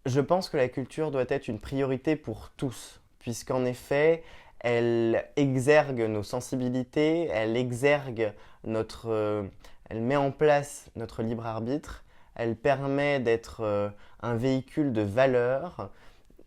Je pense que la culture doit être une priorité pour tous, puisqu'en effet, elle exergue nos sensibilités, elle met en place notre libre arbitre, elle permet d'être un véhicule de valeurs.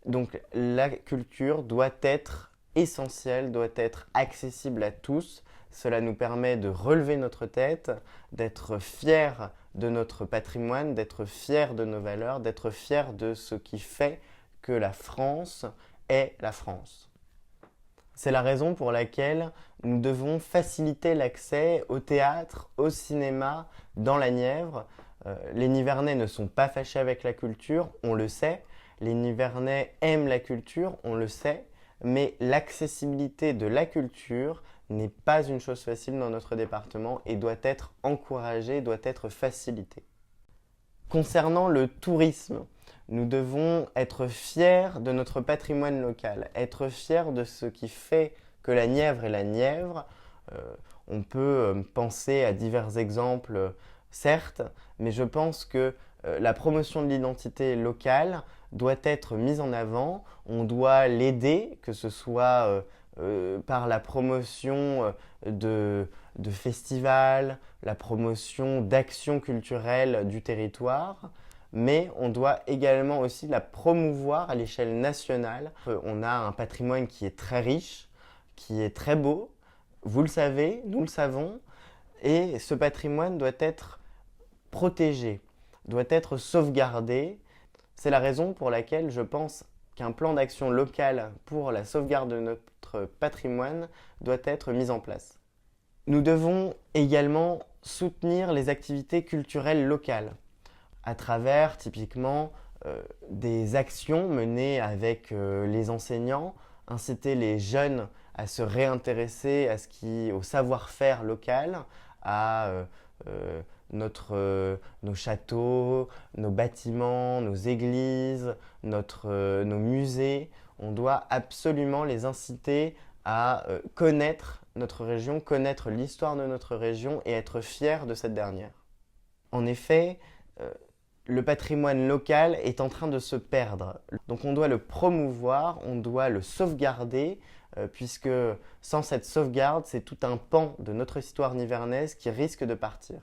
Donc la culture doit être essentielle, doit être accessible à tous. Cela nous permet de relever notre tête, d'être fiers de notre patrimoine, d'être fiers de nos valeurs, d'être fiers de ce qui fait que la France est la France. C'est la raison pour laquelle nous devons faciliter l'accès au théâtre, au cinéma, dans la Nièvre. Les Nivernais ne sont pas fâchés avec la culture, on le sait. Les Nivernais aiment la culture, on le sait. Mais l'accessibilité de la culture n'est pas une chose facile dans notre département et doit être encouragée, doit être facilitée. Concernant le tourisme, nous devons être fiers de notre patrimoine local, être fiers de ce qui fait que la Nièvre est la Nièvre. Euh, on peut penser à divers exemples, certes, mais je pense que la promotion de l'identité locale doit être mise en avant. On doit l'aider, que ce soit par la promotion de festivals, la promotion d'actions culturelles du territoire, mais on doit également aussi la promouvoir à l'échelle nationale. On a un patrimoine qui est très riche, qui est très beau, vous le savez, nous le savons, et ce patrimoine doit être protégé, doit être sauvegardé. C'est la raison pour laquelle je pense qu'un plan d'action local pour la sauvegarde de notre patrimoine doit être mis en place. Nous devons également soutenir les activités culturelles locales à travers typiquement des actions menées avec les enseignants, inciter les jeunes à se réintéresser au savoir-faire local, à nos châteaux, nos bâtiments, nos églises, nos musées. On doit absolument les inciter à connaître notre région, connaître l'histoire de notre région et être fiers de cette dernière. En effet, le patrimoine local est en train de se perdre. Donc on doit le promouvoir, on doit le sauvegarder, puisque sans cette sauvegarde, c'est tout un pan de notre histoire nivernaise qui risque de partir.